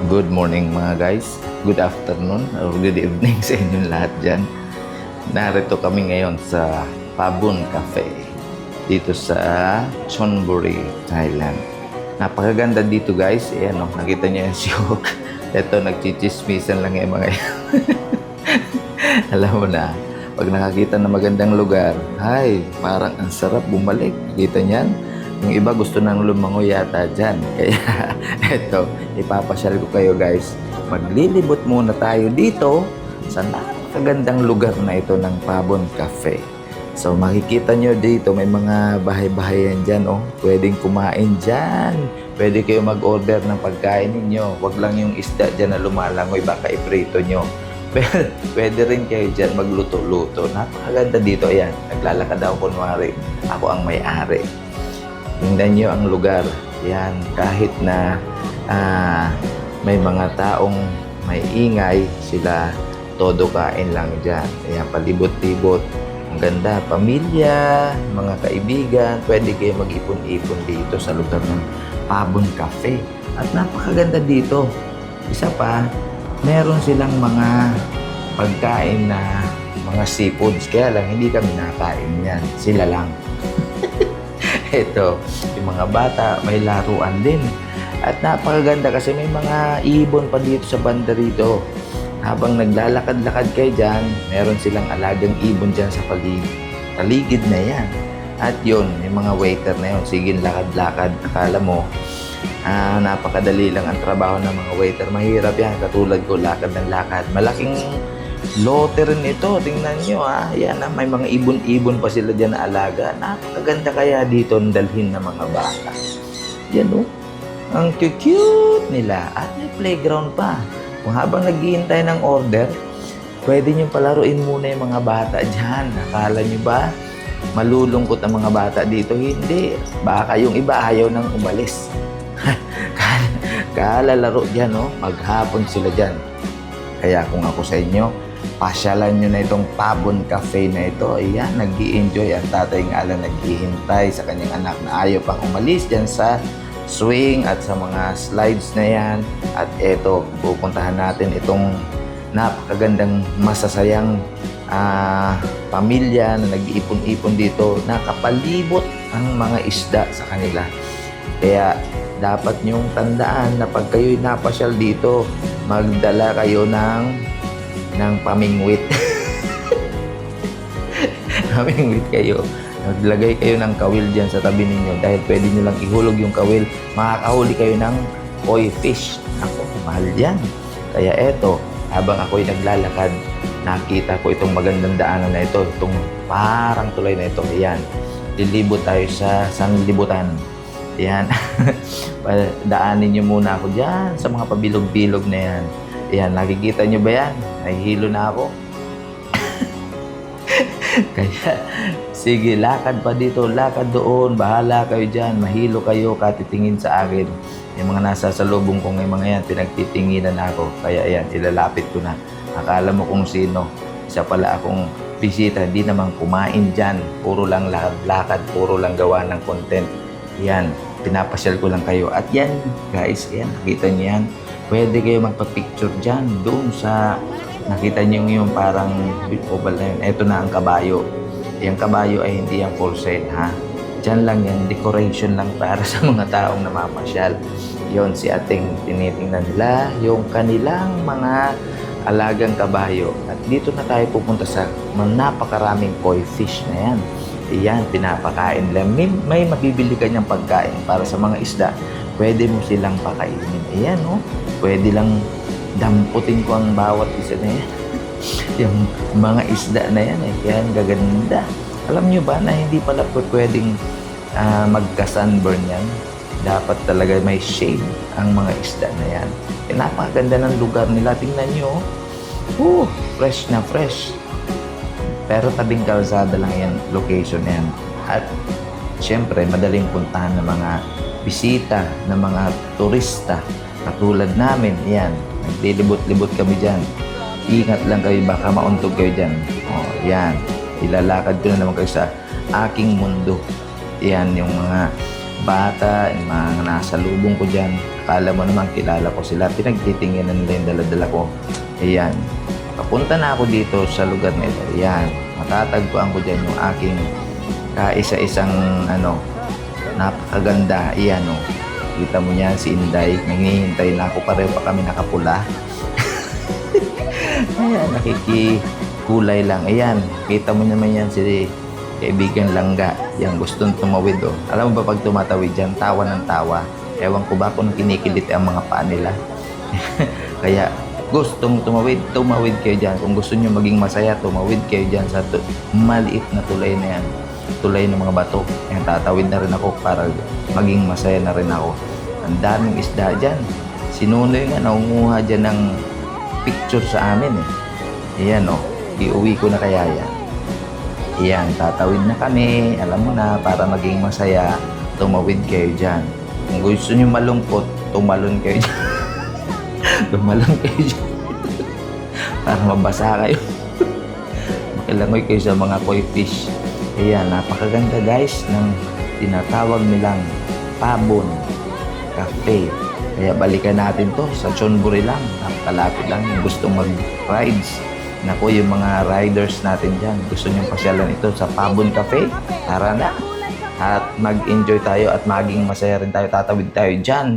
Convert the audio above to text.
Good morning mga guys. Good afternoon or good evening sa inyong lahat dyan. Narito kami ngayon sa Pabon Cafe dito sa Chonburi, Thailand. Napakaganda dito guys. Ayan o, nakita niyo yung siyok. Ito, nagchichismisan lang yung mga yan. Alam mo na, pag nakakita ng magandang lugar, ay, parang ang sarap bumalik. Kita niyan? Yung iba gusto nang lumangoy yata dyan. Kaya, eto, ipapasyal ko kayo guys. Maglilibot muna tayo dito sa napakagandang lugar na ito ng Pabon Cafe. So, makikita nyo dito, may mga bahay-bahayan dyan, oh. Pwedeng kumain dyan. Pwede kayo mag-order ng pagkain ninyo. Huwag lang yung isda dyan na lumalangoy, baka iprito nyo. Pwede rin kayo dyan magluto-luto. Napakaganda dito. Ayan, naglalakad ako kunwari. Ako ang may-ari. Tingnan nyo ang lugar. Yan, kahit na may mga taong may ingay, sila todo kain lang dyan. Ayan, palibot-libot. Ang ganda, pamilya, mga kaibigan, pwede kayo mag-ipon-ipon dito sa lugar ng Pabon Cafe. At napakaganda dito. Isa pa, meron silang mga pagkain na mga seafoods. Kaya lang, hindi kami nakain yan. Sila lang. Ito, yung mga bata, may laruan din. At napakaganda kasi may mga ibon pa dito sa banda rito. Habang naglalakad-lakad kayo dyan, meron silang alagang ibon dyan sa paligid na yan. At yun, yung mga waiter na yun, sige lakad-lakad. Akala mo, napakadali lang ang trabaho ng mga waiter. Mahirap yan, katulad ko, lakad ng lakad. Malaking lote rin ito. Tingnan nyo Yan may mga ibon-ibon pa sila dyan na alaga. Napakaganda kaya dito ang dalhin ng mga bata. Yan ang cute nila. At may playground pa. Kung habang naghihintay ng order, pwede nyo palaruin muna yung mga bata dyan. Akala nyo ba malulungkot ang mga bata dito? Hindi. Baka yung iba ayaw nang umalis. Kalalaro dyan, maghapon sila dyan. Kaya kung ako sa inyo, pasyalan nyo na itong Pabon Cafe na ito. Ayan, nag-i-enjoy. Ang tatay nga lang naghihintay sa kanyang anak na ayaw pang umalis dyan sa swing at sa mga slides na yan. At eto, pupuntahan natin itong napakagandang masasayang pamilya na nag-iipon-ipon dito. Nakapalibot ang mga isda sa kanila. Kaya dapat nyong tandaan na pag kayo'y napasyal dito, magdala kayo ng pamingwit. Pamingwit kayo. Maglagay kayo ng kawil dyan sa tabi ninyo dahil pwede nyo lang ihulog yung kawil. Makakahuli kayo ng koi fish. Ako, mahal yan. Kaya eto, habang ako'y naglalakad, nakita ko itong magandang daanan na ito. Itong parang tulay na ito. Ayan. Lilibot tayo sa sanglibutan. Ayan. Daanin nyo muna ako dyan sa mga pabilog-bilog na yan. Ayan, nakikita nyo ba yan? Nahihilo na ako. Kaya, sige, lakad pa dito, lakad doon, bahala kayo dyan, mahilo kayo, katitingin sa akin. Yung mga nasa salubong kong yung mga yan, pinagtitinginan ako. Kaya ayan, ilalapit ko na. Akala mo kung sino. Isa pala akong bisita, hindi naman kumain dyan. Puro lang lakad-lakad, puro lang gawa ng content. Yan, pinapasyal ko lang kayo. At yan, guys, yan, nakita niyo yan. Pwede kayo magpa-picture dyan, doon sa nakita niyo yung parang oval na yun. Ito na ang kabayo. Yung kabayo ay hindi yung for sale, ha? Diyan lang yan, decoration lang para sa mga taong namamasyal. Yon si ating tinitingnan nila, yung kanilang mga alagang kabayo. At dito na tayo pupunta sa napakaraming koi fish na yan. Iyan, pinapakain lang. May mabibili ka niyang pagkain para sa mga isda. Pwede mo silang pakainin. Ayan, pwede lang damputin ko ang bawat isa na yan. Yung mga isda na yan, kaya ang gaganda. Alam nyo ba na hindi pala pwedeng magka-sunburn yan? Dapat talaga may shade ang mga isda na yan. Napakaganda ng lugar nila. Tingnan nyo. Fresh na fresh. Pero tabing kalsada lang yan, location na yan. At syempre, madaling puntahan ng mga bisita, ng mga turista. Katulad namin, yan. Naglilibot-libot kami dyan. Ingat lang kayo, baka mauntog kayo dyan. Yan. Ilalakad ko na naman kayo sa aking mundo. Yan, yung mga bata, yung mga nasa lubong ko dyan. Akala mo naman, kilala ko sila. Pinagtitinginan nila yung dala-dala ko. Ayan. Papunta na ako dito sa lugar na ito. Ayan. Matatagpuan ko dyan yung aking kaisa-isang napakaganda. Ayan o. Kita mo yan, si Inday. Nanghihintay na ako. Pareho pa kami nakapula. Ayan, nakikikulay lang. Ayan, kita mo naman yan si kaibigan Langga. Yan, gustong tumawid o. Alam mo ba pag tumatawid yan, tawa ng tawa. Ewan ko ba kung kinikilit ang mga paa nila. Kaya, gustong tumawid kayo dyan. Kung gusto nyo maging masaya, tumawid kayo dyan sa maliit na tulay na yan. Tulay ng mga bato. Yan, tatawid na rin ako para maging masaya na rin ako. Ang daming isda dyan. Si Nunoy nga, naunguha dyan ng picture sa amin eh. Ayan o, iuwi ko na kaya yan. Ayan, tatawid na kami. Alam mo na, para maging masaya, tumawid kayo dyan. Kung gusto nyo malungkot, tumalon kayo dyan. Tumalon kayo dyan. Para mabasa kayo. Makilangoy kayo sa mga koi fish. Ayan, napakaganda guys ng tinatawag nilang Pabon Cafe. Kaya balikan natin to sa Chonburi lang. Napakalapit lang yung gustong mag-rides. Naku, yung mga riders natin dyan, gusto nyong pasyalan ito sa Pabon Cafe. Tara na! At mag-enjoy tayo at maging masaya rin tayo. Tatawid tayo dyan.